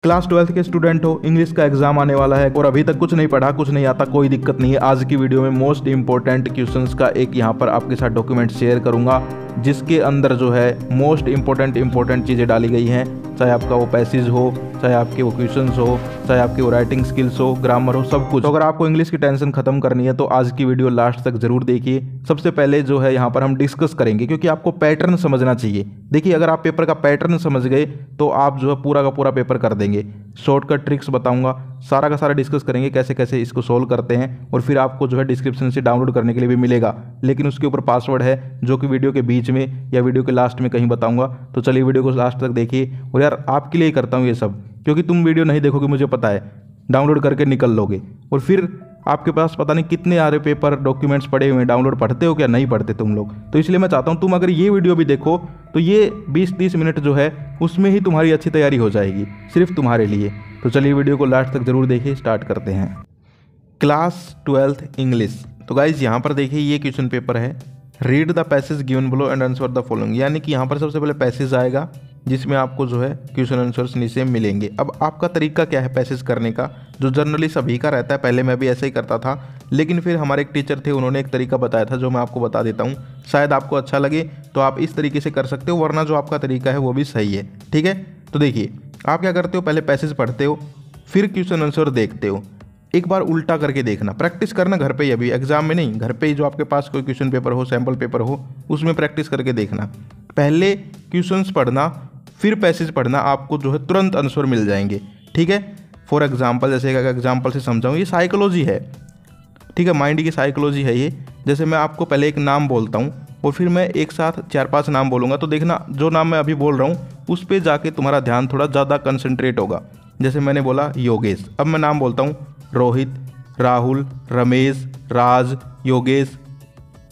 Class 12th के student हो, English का एग्जाम आने वाला है और अभी तक कुछ नहीं पढ़ा, कुछ नहीं आता, कोई दिक्कत नहीं है। आज की वीडियो में मोस्ट इंपॉर्टेंट क्वेश्चंस का एक यहाँ पर आपके साथ डॉक्यूमेंट शेयर करूंगा, जिसके अंदर जो है मोस्ट इंपॉर्टेंट चीज़ें डाली गई हैं। चाहे आपका वो पैसेज हो, चाहे आपके वो क्वेश्चंस हो, चाहे आपकी वो राइटिंग स्किल्स हो, ग्रामर हो, सब कुछ। तो अगर आपको इंग्लिश की टेंशन खत्म करनी है तो आज की वीडियो लास्ट तक जरूर देखिए। सबसे पहले जो है यहाँ पर हम डिस्कस करेंगे, क्योंकि आपको पैटर्न समझना चाहिए। देखिए, अगर आप पेपर का पैटर्न समझ गए तो आप जो है पूरा का पूरा पेपर कर देंगे। शॉर्टकट ट्रिक्स बताऊंगा, सारा का सारा डिस्कस करेंगे कैसे कैसे इसको सोल्व करते हैं, और फिर आपको जो है डिस्क्रिप्शन से डाउनलोड करने के लिए भी मिलेगा, लेकिन उसके ऊपर पासवर्ड है जो कि वीडियो के बीच में या वीडियो के लास्ट में कहीं बताऊंगा। तो चलिए वीडियो को लास्ट तक देखिए। और यार आपके लिए करता हूँ ये सब, क्योंकि तुम वीडियो नहीं देखोगे मुझे पता है, डाउनलोड करके निकल लोगे और फिर आपके पास पता नहीं कितने सारे पेपर डॉक्यूमेंट्स पड़े हुए हैं। डाउनलोड पढ़ते हो क्या? नहीं पढ़ते तुम लोग। तो इसलिए मैं चाहता हूँ तुम अगर ये वीडियो भी देखो तो ये 20-30 मिनट जो है उसमें ही तुम्हारी अच्छी तैयारी हो जाएगी, सिर्फ तुम्हारे लिए। तो चलिए वीडियो को लास्ट तक जरूर देखिए। स्टार्ट करते हैं। Class 12th English. तो गाइज यहाँ पर देखिए, ये क्वेश्चन पेपर है। Read the passage given below and answer the following. यानी कि यहाँ पर सबसे पहले पैसेज आएगा जिसमें आपको जो है क्वेश्चन आंसर्स नीचे मिलेंगे। अब आपका तरीका क्या है पैसेज करने का, जो जनरली सभी का रहता है। पहले मैं भी ऐसे ही करता था, लेकिन फिर हमारे एक टीचर थे, उन्होंने एक तरीका बताया था जो मैं आपको बता देता हूँ। शायद आपको अच्छा लगे तो आप इस तरीके से कर सकते हो, वरना जो आपका तरीका है वो भी सही है। ठीक है, तो देखिए आप क्या करते हो, पहले पैसेज पढ़ते हो, फिर क्वेश्चन आंसर देखते हो। एक बार उल्टा करके देखना, प्रैक्टिस करना घर पे ही, अभी एग्जाम में नहीं, घर पे ही जो आपके पास कोई क्वेश्चन पेपर हो, सैम्पल पेपर हो, उसमें प्रैक्टिस करके देखना। पहले क्वेश्चंस पढ़ना, फिर पैसेज पढ़ना, आपको जो है तुरंत आंसर मिल जाएंगे। ठीक है, फॉर एग्जाम्पल, जैसे एक एग्जाम्पल से समझाऊँ, ये साइकोलॉजी है। ठीक है, माइंड की साइकोलॉजी है ये। जैसे मैं आपको पहले एक नाम बोलता हूँ और फिर मैं एक साथ 4-5 नाम बोलूँगा, तो देखना जो नाम मैं अभी बोल रहा हूँ उस पर जाके तुम्हारा ध्यान थोड़ा ज़्यादा कंसंट्रेट होगा। जैसे मैंने बोला योगेश, अब मैं नाम बोलता हूँ रोहित, राहुल, रमेश, राज, योगेश।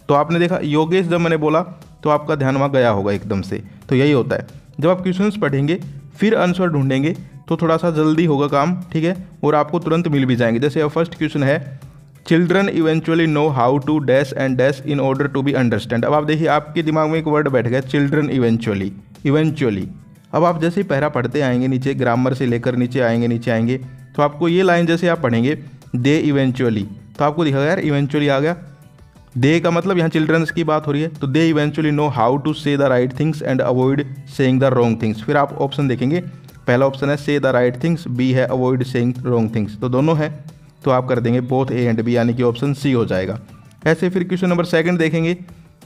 तो आपने देखा योगेश जब मैंने बोला तो आपका ध्यान वहाँ गया होगा एकदम से। तो यही होता है, जब आप क्वेश्चंस पढ़ेंगे फिर आंसर ढूंढेंगे तो थोड़ा सा जल्दी होगा काम। ठीक है, और आपको तुरंत मिल भी जाएंगे। जैसे फर्स्ट क्वेश्चन है, children eventually know how to dash and dash in order to be understand. अब आप देखिए, आपके दिमाग में एक वर्ड बैठ गया, चिल्ड्रन इवेंचुअली। अब आप जैसे ही पहरा पढ़ते आएंगे नीचे, ग्रामर से लेकर नीचे आएंगे, तो आपको ये लाइन जैसे आप पढ़ेंगे, दे इवेंचुअली, तो आपको दिखेगा यार इवेंचुअली आ गया। दे का मतलब यहाँ चिल्ड्रंस की बात हो रही है, तो they eventually know how to say the right things and avoid saying the wrong things. फिर आप ऑप्शन देखेंगे, पहला ऑप्शन है say the right things, B है अवॉइड सेइंग रॉन्ग थिंग्स, तो दोनों है, तो आप कर देंगे बोथ ए एंड बी, यानी कि ऑप्शन सी हो जाएगा। ऐसे फिर क्वेश्चन नंबर 2 देखेंगे,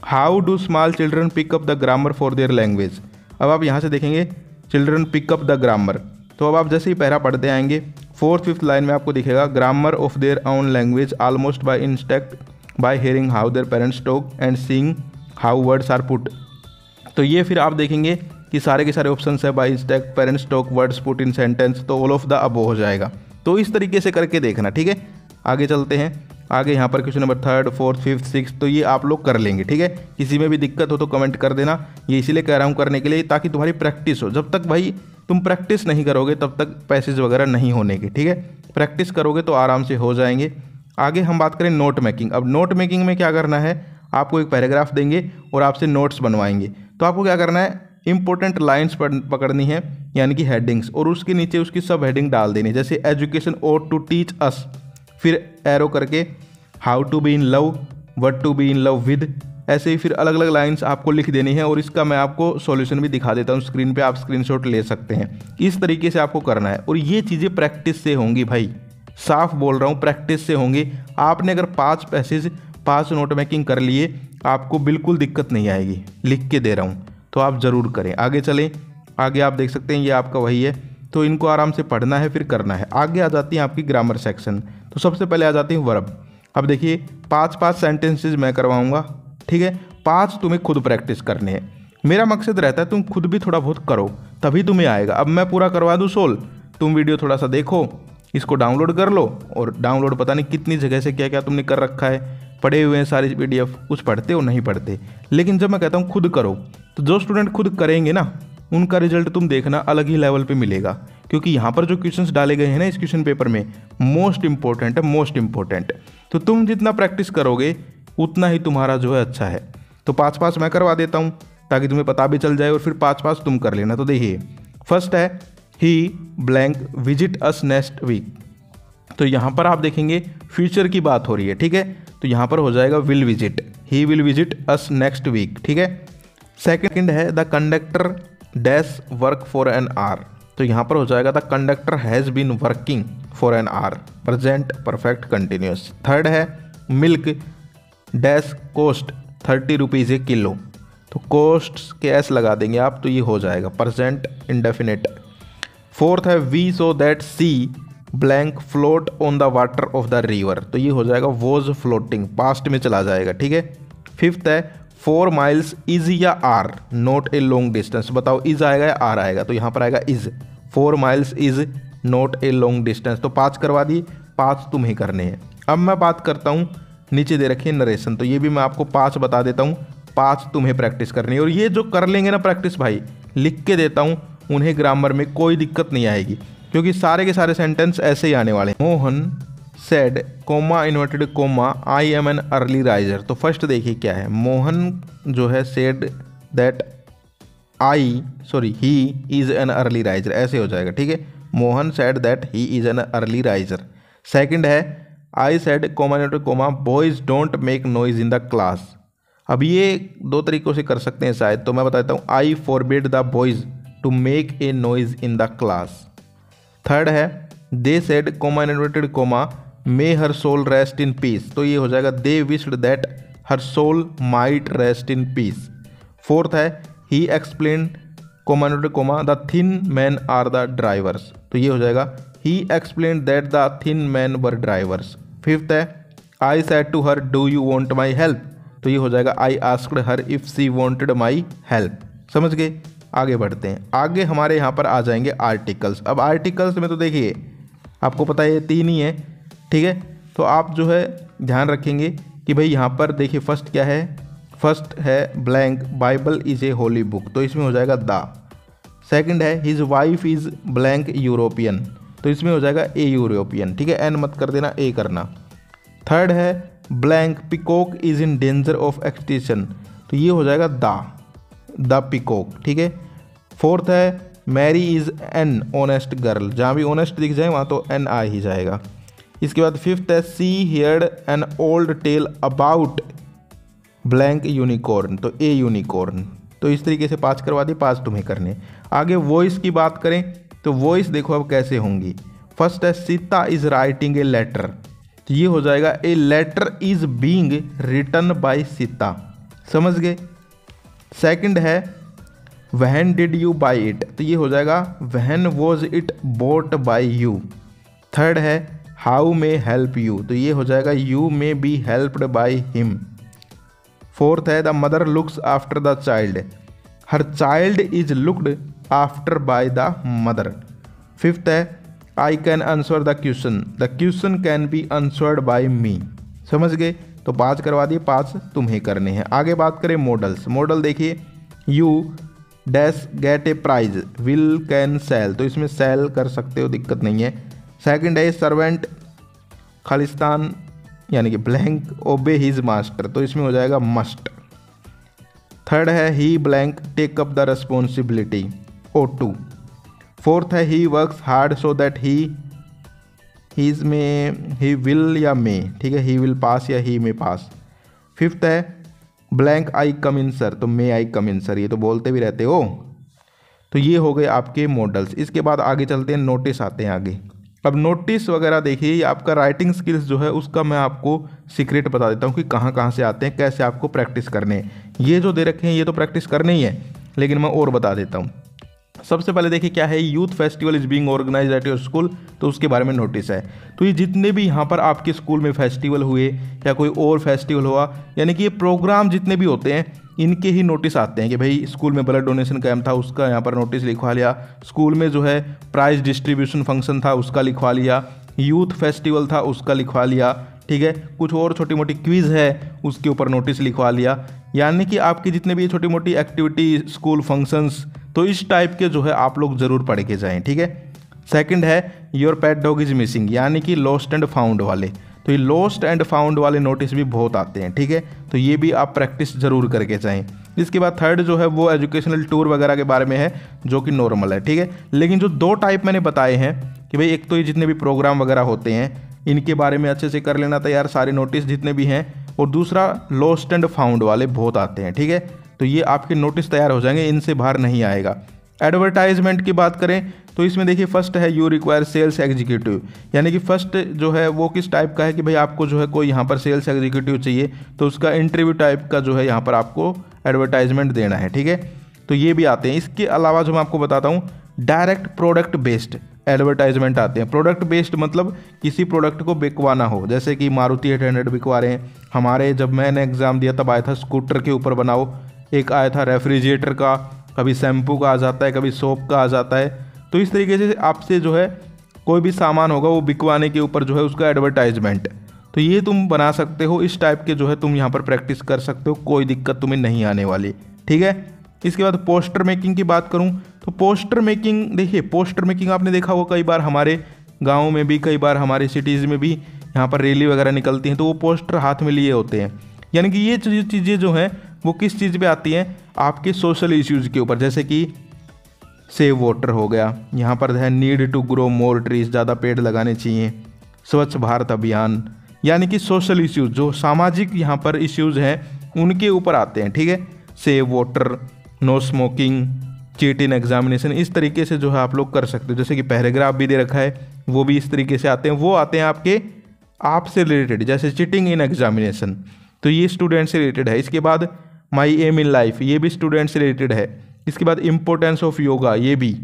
how do small children pick up the grammar for their language. अब आप यहाँ से देखेंगे children pick up the grammar, तो अब आप जैसे ही पहरा पढ़ते आएंगे 4th-5th लाइन में आपको दिखेगा, grammar of their own language almost by instinct by hearing how their parents talk and seeing how words are put. तो ये फिर आप देखेंगे कि सारे के सारे ऑप्शन है, by instinct, parents talk, words put in sentence, तो ऑल ऑफ द अबव हो जाएगा। तो इस तरीके से करके देखना। ठीक है, आगे चलते हैं। आगे यहाँ पर question number 3rd, 4th, 5th, 6th, तो ये आप लोग कर लेंगे। ठीक है, किसी में भी दिक्कत हो तो कमेंट कर देना। ये इसीलिए कह रहा हूँ करने के लिए, ताकि तुम्हारी प्रैक्टिस हो। जब तक भाई तुम प्रैक्टिस नहीं करोगे तब तक पैसेज वगैरह नहीं होने की। ठीक है, प्रैक्टिस करोगे तो आराम से हो जाएंगे। आगे हम बात करें नोट मेकिंग। अब नोट मेकिंग में क्या करना है, आपको एक पैराग्राफ देंगे और आपसे नोट्स बनवाएंगे। तो आपको क्या करना है, इंपॉर्टेंट लाइन्स पकड़नी है, यानी कि हेडिंग्स, और उसके नीचे उसकी सब हेडिंग डाल देनी। जैसे education ought to teach us, फिर एरो करके how to be in love, what to be in love with. ऐसे ही फिर अलग अलग लाइंस आपको लिख देनी है, और इसका मैं आपको सॉल्यूशन भी दिखा देता हूँ स्क्रीन पे, आप स्क्रीनशॉट ले सकते हैं। इस तरीके से आपको करना है, और ये चीज़ें प्रैक्टिस से होंगी भाई, साफ बोल रहा हूँ, प्रैक्टिस से होंगी। आपने अगर 5 पैसेज 5 नोट मेकिंग कर लिए, आपको बिल्कुल दिक्कत नहीं आएगी, लिख के दे रहा हूँ, तो आप ज़रूर करें। आगे चलें, आगे आप देख सकते हैं ये आपका वही है, तो इनको आराम से पढ़ना है फिर करना है। आगे आ जाती है आपकी ग्रामर सेक्शन। तो सबसे पहले आ जाती है वर्ब। अब देखिए 5-5 सेंटेंसेज मैं करवाऊँगा। ठीक है, 5 तुम्हें खुद प्रैक्टिस करने हैं। मेरा मकसद रहता है तुम खुद भी थोड़ा बहुत करो, तभी तुम्हें आएगा। अब मैं पूरा करवा दूँ सोल्व, तुम वीडियो थोड़ा सा देखो, इसको डाउनलोड कर लो, और डाउनलोड पता नहीं कितनी जगह से क्या क्या तुमने कर रखा है, पढ़े हुए हैं सारी PDF, कुछ पढ़ते हो नहीं पढ़ते। लेकिन जब मैं कहता हूँ खुद करो, तो जो स्टूडेंट खुद करेंगे ना, उनका रिजल्ट तुम देखना अलग ही लेवल पे मिलेगा। क्योंकि यहाँ पर जो क्वेश्चंस डाले गए हैं ना इस क्वेश्चन पेपर में, मोस्ट इंपॉर्टेंट है, मोस्ट इंपॉर्टेंट। तो तुम जितना प्रैक्टिस करोगे उतना ही तुम्हारा जो है अच्छा है। तो 5-5 मैं करवा देता हूँ ताकि तुम्हें पता भी चल जाए, और फिर 5-5 तुम कर लेना। तो देखिए फर्स्ट है, he blank visit us next week. तो यहाँ पर आप देखेंगे फ्यूचर की बात हो रही है, ठीक है, तो यहाँ पर हो जाएगा will visit, he will visit us next week, ठीक है। सेकंड है the conductor dash work for an hour, तो यहाँ पर हो जाएगा the conductor has been working for an hour, present perfect continuous. Third है milk dash cost 30 rupees a kilo, तो कोस्ट के एस लगा देंगे आप, तो ये हो जाएगा प्रेजेंट इंडेफिनिट। फोर्थ है we so that see blank float on the water of the river, तो ये हो जाएगा वॉज फ्लोटिंग, पास्ट में चला जाएगा, ठीक है। फिफ्थ है 4 माइल्स इज या are not a long distance, बताओ इज आएगा या आर आएगा, तो यहाँ पर आएगा is, 4 miles is not a long distance, तो 5 करवा दी, 5 तुम्हें करने हैं। अब मैं बात करता हूँ, नीचे दे रखिए नरेशन, तो ये भी मैं आपको 5 बता देता हूँ, 5 तुम्हें प्रैक्टिस करनी है। और ये जो कर लेंगे ना प्रैक्टिस भाई, लिख के देता हूँ, उन्हें ग्रामर में कोई दिक्कत नहीं आएगी, क्योंकि सारे के सारे सेंटेंस ऐसे ही आने वाले हैं। Mohan said comma inverted comma I am an early riser, तो फर्स्ट देखिए क्या है, मोहन जो है said that he is an early riser, ऐसे हो जाएगा, ठीक है। Mohan said that he is an early riser. Second है I said comma inverted comma boys don't make noise in the class, अब ये 2 तरीक़ों से कर सकते हैं शायद, तो मैं बताता हूँ I forbid the boys to make a noise in the class. Third है they said comma inverted comma may her soul rest in peace, तो ये हो जाएगा they wished that her soul might rest in peace. Fourth है he explain comma inverted comma the thin man are the drivers, तो ये हो जाएगा he explain that the thin man were drivers. Fifth है I said to her do you want my help, तो ये हो जाएगा I asked her if she wanted my help. समझ गए, आगे बढ़ते हैं। आगे हमारे यहाँ पर आ जाएंगे आर्टिकल्स। अब आर्टिकल्स में तो देखिए आपको पता है ये 3 ही है, ठीक है, तो आप जो है ध्यान रखेंगे कि भाई यहाँ पर देखिए फर्स्ट क्या है, फर्स्ट है blank Bible is a Holi book, तो इसमें हो जाएगा द। सेकंड है his wife is blank European, तो इसमें हो जाएगा ए यूरोपियन, ठीक है, एन मत कर देना, ए करना। थर्ड है blank peacock is in danger of extinction, तो ये हो जाएगा द पिकॉक, ठीक है। फोर्थ है Mary is an honest girl, जहाँ भी ऑनेस्ट दिख जाए वहाँ तो एन आ ही जाएगा। इसके बाद फिफ्थ है she heard an old tale about blank unicorn, तो ए यूनिकॉर्न, तो इस तरीके से 5 करवा दी, 5 तुम्हें करने। आगे वॉइस की बात करें तो वॉइस देखो अब कैसे होंगी। फर्स्ट है Sita is writing a letter, तो ये हो जाएगा a letter is being written by Sita, समझ गए। सेकंड है when did you buy it, तो ये हो जाएगा when was it bought by you. Third है हाउ मे हेल्प यू, तो ये हो जाएगा you may be helped by him. Fourth है the mother looks after the child, her child is looked after by the mother. Fifth है I can answer the question can be answered by me, समझ गए, तो 5 करवा दिए, 5 तुम्हें करने हैं। आगे बात करें मॉडल्स, मॉडल देखिए you dash get a prize will can shall, तो इसमें सेल कर सकते हो, दिक्कत नहीं है। सेकंड है सर्वेंट खालिस्तान यानी कि ब्लैंक ओबे हिज मास्टर, तो इसमें हो जाएगा मस्ट। थर्ड है he blank take up the responsibility O2। Fourth है he works hard so that he will या मे, ठीक है, ही विल पास या ही मे पास। फिफ्थ है blank I come in sir, तो may I come in sir, ये तो बोलते भी रहते हो। तो ये हो गए आपके मॉडल्स। इसके बाद आगे चलते हैं, नोटिस आते हैं आगे। अब नोटिस वगैरह देखिए, ये आपका राइटिंग स्किल्स जो है उसका मैं आपको सीक्रेट बता देता हूँ कि कहाँ कहाँ से आते हैं, कैसे आपको प्रैक्टिस करने हैं। ये जो दे रखे हैं ये तो प्रैक्टिस करने ही है, लेकिन मैं और बता देता हूँ। सबसे पहले देखिए क्या है, youth festival is being organise at your school, तो उसके बारे में नोटिस है। तो ये जितने भी यहाँ पर आपके स्कूल में फेस्टिवल हुए या कोई और फेस्टिवल हुआ, यानी कि ये प्रोग्राम जितने भी होते हैं इनके ही नोटिस आते हैं कि भाई स्कूल में ब्लड डोनेशन कैंप था, उसका यहाँ पर नोटिस लिखवा लिया। स्कूल में जो है प्राइज डिस्ट्रीब्यूशन फंक्शन था, उसका लिखवा लिया। यूथ फेस्टिवल था, उसका लिखवा लिया, ठीक है। कुछ और छोटी मोटी क्विज़ है, उसके ऊपर नोटिस लिखवा लिया। यानी कि आपकी जितने भी छोटी मोटी एक्टिविटी, स्कूल फंक्शंस, तो इस टाइप के जो है आप लोग ज़रूर पढ़ के जाएँ, ठीक है। सेकंड है your pet dog is missing, यानी कि लॉस्ट एंड फाउंड वाले, तो ये लॉस्ट एंड फाउंड वाले नोटिस भी बहुत आते हैं, ठीक है, तो ये भी आप प्रैक्टिस ज़रूर करके जाएँ। इसके बाद थर्ड जो है वो एजुकेशनल टूर वगैरह के बारे में है, जो कि नॉर्मल है, ठीक है। लेकिन जो 2 टाइप मैंने बताए हैं कि भाई एक तो ये जितने भी प्रोग्राम वगैरह होते हैं इनके बारे में अच्छे से कर लेना तैयार, सारे नोटिस जितने भी हैं, और दूसरा लॉस्ट एंड फाउंड वाले बहुत आते हैं, ठीक है। तो ये आपके नोटिस तैयार हो जाएंगे, इनसे बाहर नहीं आएगा। एडवर्टाइजमेंट की बात करें तो इसमें देखिए फर्स्ट है यू रिक्वायर सेल्स एग्जीक्यूटिव, यानी कि फर्स्ट जो है वो किस टाइप का है कि भाई आपको जो है कोई यहाँ पर सेल्स एग्जीक्यूटिव चाहिए, तो उसका इंटरव्यू टाइप का जो है यहाँ पर आपको एडवर्टाइजमेंट देना है, ठीक है। तो ये भी आते हैं। इसके अलावा जो मैं आपको बताता हूँ डायरेक्ट प्रोडक्ट बेस्ड एडवर्टाइजमेंट आते हैं। प्रोडक्ट बेस्ड मतलब किसी प्रोडक्ट को बिकवाना हो, जैसे कि मारुति 800 बिकवा रहे हैं। हमारे जब मैंने एग्ज़ाम दिया तब आया था स्कूटर के ऊपर बनाओ, एक आया था रेफ्रिजरेटर का, कभी शैम्पू का आ जाता है, कभी सोप का आ जाता है। तो इस तरीके से आपसे जो है कोई भी सामान होगा वो बिकवाने के ऊपर जो है उसका एडवर्टाइजमेंट, तो ये तुम बना सकते हो। इस टाइप के जो है तुम यहाँ पर प्रैक्टिस कर सकते हो, कोई दिक्कत तुम्हें नहीं आने वाली, ठीक है। इसके बाद पोस्टर मेकिंग की बात करूँ तो पोस्टर मेकिंग, देखिए पोस्टर मेकिंग आपने देखा होगा कई बार हमारे गाँव में भी, कई बार हमारे सिटीज़ में भी यहाँ पर रैली वगैरह निकलती हैं तो वो पोस्टर हाथ में लिए होते हैं। यानी कि ये चीज़ें जो हैं वो किस चीज़ पे आती हैं, आपके सोशल इश्यूज़ के ऊपर, जैसे कि सेव वाटर हो गया, यहाँ पर है need to grow more trees, ज़्यादा पेड़ लगाने चाहिए, स्वच्छ भारत अभियान, यानी कि सोशल इश्यूज़ जो सामाजिक यहाँ पर इश्यूज़ हैं उनके ऊपर आते हैं, ठीक है। Save water, no smoking, cheat in examination, इस तरीके से जो है आप लोग कर सकते हो। जैसे कि पैराग्राफ भी दे रखा है वो भी इस तरीके से आते हैं, वो आते हैं आपके आपसे रिलेटेड, जैसे चीटिंग इन एग्जामिनेशन, तो ये स्टूडेंट से रिलेटेड है। इसके बाद माई एम इन लाइफ, ये भी स्टूडेंट से रिलेटेड है। इसके बाद इम्पोर्टेंस ऑफ योगा, ये भी।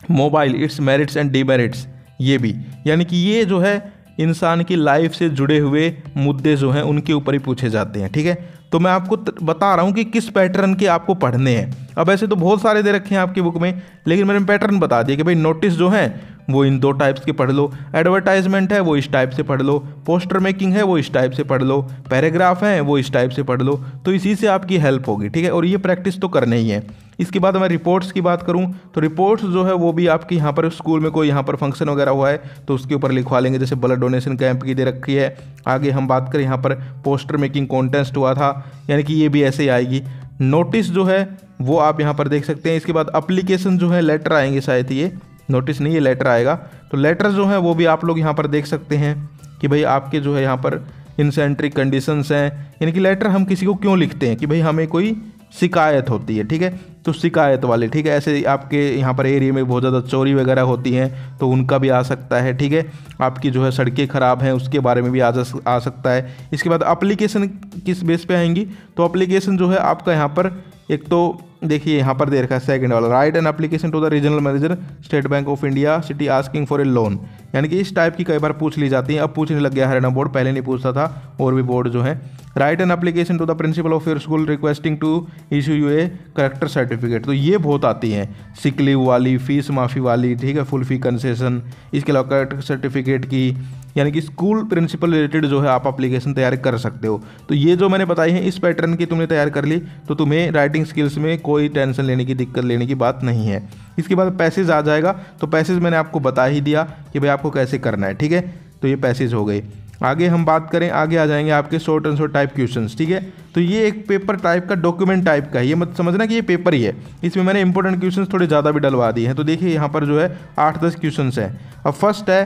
Mobile, it's merits and demerits, ये भी। यानी कि ये जो है इंसान की लाइफ से जुड़े हुए मुद्दे जो हैं उनके ऊपर ही पूछे जाते हैं, ठीक है। तो मैं आपको बता रहा हूँ कि किस पैटर्न के आपको पढ़ने हैं। अब ऐसे तो बहुत सारे दे रखे हैं आपकी बुक में, लेकिन मैंने पैटर्न बता दिया कि भाई नोटिस जो हैं वो इन 2 टाइप्स के पढ़ लो, एडवर्टाइजमेंट है वो इस टाइप से पढ़ लो, पोस्टर मेकिंग है वो इस टाइप से पढ़ लो, पैराग्राफ है वो इस टाइप से पढ़ लो। तो इसी से आपकी हेल्प होगी, ठीक है। और ये प्रैक्टिस तो करना ही है। इसके बाद मैं रिपोर्ट्स की बात करूं तो रिपोर्ट्स जो है वो भी आपकी यहाँ पर स्कूल में कोई यहाँ पर फंक्शन वगैरह हुआ है तो उसके ऊपर लिखवा लेंगे, जैसे ब्लड डोनेशन कैंप की दे रखी है। आगे हम बात करें यहाँ पर पोस्टर मेकिंग कॉन्टेस्ट हुआ था, यानी कि ये भी ऐसे ही आएगी। नोटिस जो है वो आप यहाँ पर देख सकते हैं। इसके बाद अप्लीकेशन जो है लेटर आएंगे, शायद ये नोटिस नहीं, ये लेटर आएगा। तो लेटर जो है वो भी आप लोग यहाँ पर देख सकते हैं कि भाई आपके जो है यहाँ पर इंसेंट्रिक कंडीशंस हैं, यानी कि लेटर हम किसी को क्यों लिखते हैं कि भाई हमें कोई शिकायत होती है, ठीक है। तो शिकायत वाले, ठीक है। ऐसे आपके यहाँ पर एरिया में बहुत ज़्यादा चोरी वगैरह होती हैं तो उनका भी आ सकता है, ठीक है। आपकी जो है सड़कें ख़राब हैं उसके बारे में भी आ सकता है। इसके बाद एप्लीकेशन किस बेस पे आएंगी, तो एप्लीकेशन जो है आपका यहाँ पर एक तो देखिए यहाँ पर दे रखा है सेकंड वाला, write an application to the regional manager State Bank of India city asking for a loan, यानी कि इस टाइप की कई बार पूछ ली जाती हैं। अब पूछने लग गया हरियाणा बोर्ड, पहले नहीं पूछता था और भी बोर्ड जो है। Write an application to the principal of your school requesting to issue you a character certificate, तो ये बहुत आती हैं, सिक लीव वाली, फीस माफ़ी वाली, ठीक है, फुल फी कंसेशन। इसके अलावा करेक्टर सर्टिफिकेट की, यानी कि स्कूल प्रिंसिपल रिलेटेड जो है आप एप्लीकेशन तैयार कर सकते हो। तो ये जो मैंने बताई है इस पैटर्न की तुमने तैयार कर ली तो तुम्हें राइटिंग स्किल्स में कोई टेंशन लेने की, दिक्कत लेने की बात नहीं है। इसके बाद पैसेज आ जाएगा, तो पैसेज मैंने आपको बता ही दिया कि भाई आपको कैसे करना है, ठीक है। तो ये पैसेज हो गए। आगे हम बात करें, आगे आ जाएंगे आपके शॉर्ट आंसर टाइप क्वेश्चंस, ठीक है। तो ये एक पेपर टाइप का, डॉक्यूमेंट टाइप का है, ये मत समझना कि ये पेपर ही है। इसमें मैंने इंपॉर्टेंट क्वेश्चंस थोड़े ज़्यादा भी डलवा दिए हैं। तो देखिए यहाँ पर जो है 8-10 क्वेश्चंस हैं। अब फर्स्ट है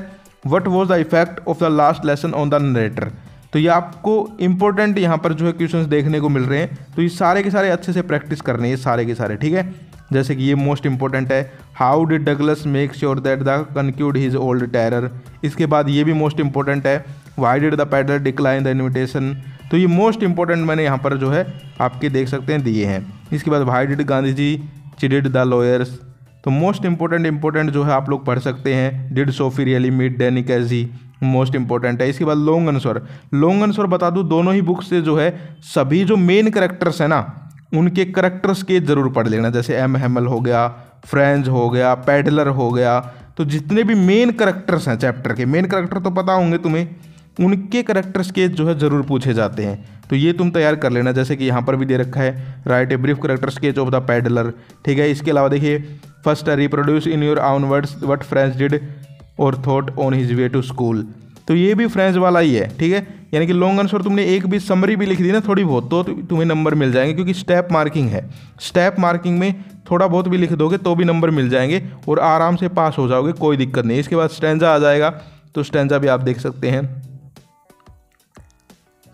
what was the effect of the last lesson on the narrator, तो ये आपको इंपॉर्टेंट यहाँ पर जो है क्वेश्चंस देखने को मिल रहे हैं। तो ये सारे के सारे अच्छे से प्रैक्टिस करने हैं, सारे के सारे, ठीक है। जैसे कि ये मोस्ट इंपॉर्टेंट है, how did Douglas make sure that he conquered his old terror. इसके बाद ये भी मोस्ट इंपॉर्टेंट है, why did the peddler decline the invitation. तो ये मोस्ट इंपॉर्टेंट मैंने यहाँ पर जो है आपके देख सकते हैं दिए हैं। इसके बाद why did Gandhi ji chide the lawyers, तो मोस्ट इंपॉर्टेंट जो है आप लोग पढ़ सकते हैं। Did Sophie really meet Danny Casey, most important है। इसके बाद लॉन्ग आंसर बता दूं, दोनों ही बुक से जो है सभी जो मेन करेक्टर्स हैं ना उनके करेक्टर्स के जरूर पढ़ लेना, जैसे एम हैमल हो गया, फ्रेंच हो गया, पैडलर हो गया। तो जितने भी मेन करेक्टर्स हैं चैप्टर के, मेन करेक्टर तो पता होंगे तुम्हें, उनके करेक्टर्स के जो है ज़रूर पूछे जाते हैं। तो ये तुम तैयार कर लेना, जैसे कि यहाँ पर भी दे रखा है write a brief character sketch of the peddler, ठीक है। इसके अलावा देखिए first reproduce in your own words what Franz did और thought on his way to school, तो ये भी फ्रेंच वाला ही है, ठीक है। यानी कि लॉन्ग आंसर तुमने एक भी समरी भी लिख दी ना थोड़ी बहुत, तो तुम्हें नंबर मिल जाएंगे, क्योंकि स्टेप मार्किंग है। स्टेप मार्किंग में थोड़ा बहुत भी लिख दोगे तो भी नंबर मिल जाएंगे और आराम से पास हो जाओगे, कोई दिक्कत नहीं। इसके बाद स्टैंजा आ जाएगा, तो स्टैंजा भी आप देख सकते हैं।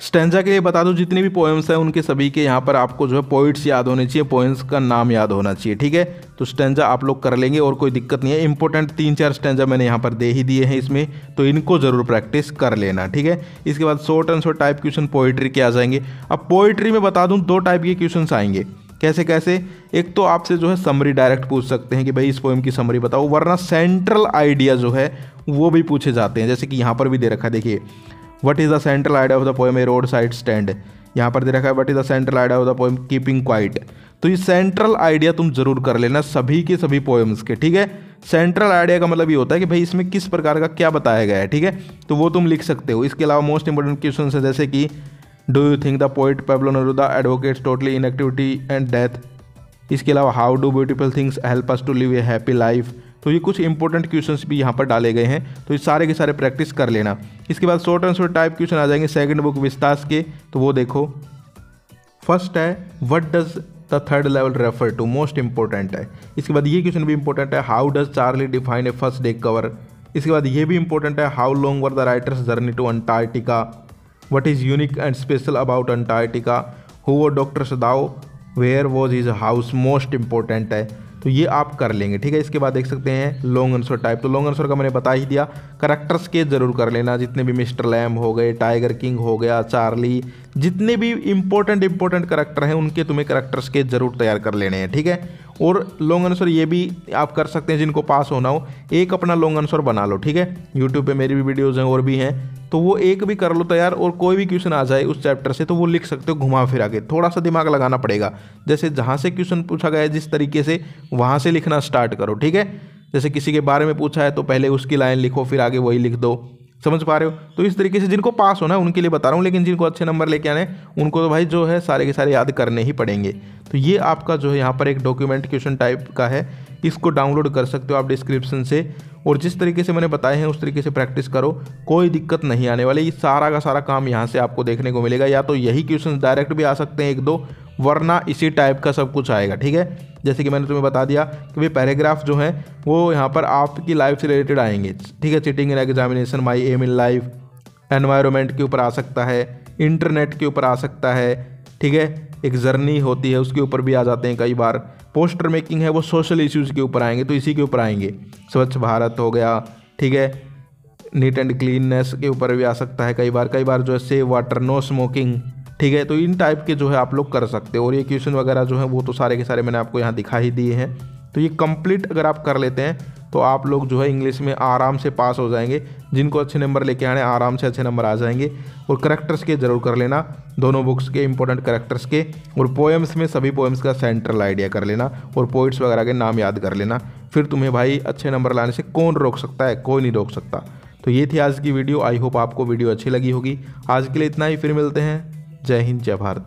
स्टैंजा के लिए बता दो, जितने भी पोएम्स हैं उनके सभी के यहाँ पर आपको जो है पोइट्स याद होने चाहिए, पोएम्स का नाम याद होना चाहिए, ठीक है। तो स्टैंजा आप लोग कर लेंगे और कोई दिक्कत नहीं है। इंपॉर्टेंट 3-4 स्टैंजा मैंने यहाँ पर दे ही दिए हैं इसमें, तो इनको जरूर प्रैक्टिस कर लेना, ठीक है। इसके बाद short answer type question poetry के आ जाएंगे। अब पोइट्री में बता दूँ 2 टाइप के क्वेश्चन आएंगे। कैसे कैसे? एक तो आपसे जो है समरी डायरेक्ट पूछ सकते हैं कि भाई इस पोएम की समरी बताओ, वरना सेंट्रल आइडिया जो है वो भी पूछे जाते हैं। जैसे कि यहाँ पर भी दे रखा है, देखिए, what is the central idea of the poem A road side stand. यहाँ पर दे रखा है what is the central idea of the poem keeping quiet. तो ये सेंट्रल आइडिया तुम जरूर कर लेना सभी के सभी पोएम्स के, ठीक है। सेंट्रल आइडिया का मतलब ये होता है कि भाई इसमें किस प्रकार का क्या बताया गया है, ठीक है। तो वो तुम लिख सकते हो। इसके अलावा मोस्ट इंपोर्टेंट क्वेश्चन है जैसे कि do you think the poet Pablo Neruda advocates totally inactivity and death. इसके अलावा how do beautiful things help us to live a happy life. तो ये कुछ इंपॉर्टेंट क्वेश्चंस भी यहाँ पर डाले गए हैं, तो ये सारे के सारे प्रैक्टिस कर लेना। इसके बाद शॉर्ट आंसर टाइप क्वेश्चन आ जाएंगे सेकंड बुक विस्तास के, तो वो देखो। फर्स्ट है what does the third level refer to, most important है। इसके बाद ये क्वेश्चन भी इंपॉर्टेंट है, how does Charlie define a first day cover. इसके बाद ये भी इंपॉर्टेंट है, how long were the writer's journey to Antarctica, what is unique and special about Antarctica, who were Doctor Sadao, where was his house, most important है। तो ये आप कर लेंगे, ठीक है। इसके बाद देख सकते हैं लॉन्ग आंसर टाइप, तो लॉन्ग आंसर का मैंने बता ही दिया। करैक्टर्स के जरूर कर लेना, जितने भी मिस्टर लैम हो गए, टाइगर किंग हो गया, चार्ली, जितने भी इंपॉर्टेंट करैक्टर हैं उनके तुम्हें करैक्टर्स के जरूर तैयार कर लेने हैं, ठीक है। और लॉन्ग आंसर ये भी आप कर सकते हैं, जिनको पास होना हो एक अपना लॉन्ग आंसर बना लो, ठीक है। यूट्यूब पे मेरी भी वीडियोज़ हैं और भी हैं, तो वो एक भी कर लो तैयार, और कोई भी क्वेश्चन आ जाए उस चैप्टर से तो वो लिख सकते हो घुमा फिरा के। थोड़ा सा दिमाग लगाना पड़ेगा, जैसे जहाँ से क्वेश्चन पूछा गया है जिस तरीके से वहाँ से लिखना स्टार्ट करो, ठीक है। जैसे किसी के बारे में पूछा है तो पहले उसकी लाइन लिखो, फिर आगे वही लिख दो, समझ पा रहे हो। तो इस तरीके से जिनको पास होना है उनके लिए बता रहा हूँ, लेकिन जिनको अच्छे नंबर लेके आने उनको तो भाई जो है सारे के सारे याद करने ही पड़ेंगे। तो ये आपका जो है यहाँ पर एक डॉक्यूमेंट क्वेश्चन टाइप का है, इसको डाउनलोड कर सकते हो आप डिस्क्रिप्शन से, और जिस तरीके से मैंने बताए हैं उस तरीके से प्रैक्टिस करो, कोई दिक्कत नहीं आने वाली। ये सारा का सारा काम यहाँ से आपको देखने को मिलेगा, या तो यही क्वेश्चन डायरेक्ट भी आ सकते हैं 1-2, वरना इसी टाइप का सब कुछ आएगा, ठीक है। जैसे कि मैंने तुम्हें बता दिया कि भाई पैराग्राफ जो है वो यहाँ पर आपकी लाइफ से रिलेटेड आएंगे, ठीक है। Cheating in examination, my aim in life, environment के ऊपर आ सकता है, इंटरनेट के ऊपर आ सकता है, ठीक है। एक जर्नी होती है उसके ऊपर भी आ जाते हैं कई बार। पोस्टर मेकिंग है वो सोशल इश्यूज़ के ऊपर आएंगे, तो इसी के ऊपर आएंगे। स्वच्छ भारत हो गया, ठीक है। नीट एंड क्लीननेस के ऊपर भी आ सकता है कई बार जो है सेव वाटर, नो स्मोकिंग, ठीक है। तो इन टाइप के जो है आप लोग कर सकते हो, और ये क्वेश्चन वगैरह जो है वो तो सारे के सारे मैंने आपको यहाँ दिखा ही दिए हैं। तो ये कंप्लीट अगर आप कर लेते हैं तो आप लोग जो है इंग्लिश में आराम से पास हो जाएंगे। जिनको अच्छे नंबर लेके आने आराम से अच्छे नंबर आ जाएंगे। और करैक्टर्स के जरूर कर लेना, दोनों बुक्स के इंपॉर्टेंट करैक्टर्स के, और पोएम्स में सभी पोएम्स का सेंट्रल आइडिया कर लेना, और पोइट्स वगैरह के नाम याद कर लेना। फिर तुम्हें भाई अच्छे नंबर लाने से कौन रोक सकता है, कोई नहीं रोक सकता। तो ये थी आज की वीडियो, आई होप आपको वीडियो अच्छी लगी होगी। आज के लिए इतना ही, फिर मिलते हैं। जय हिंद, जय भारत।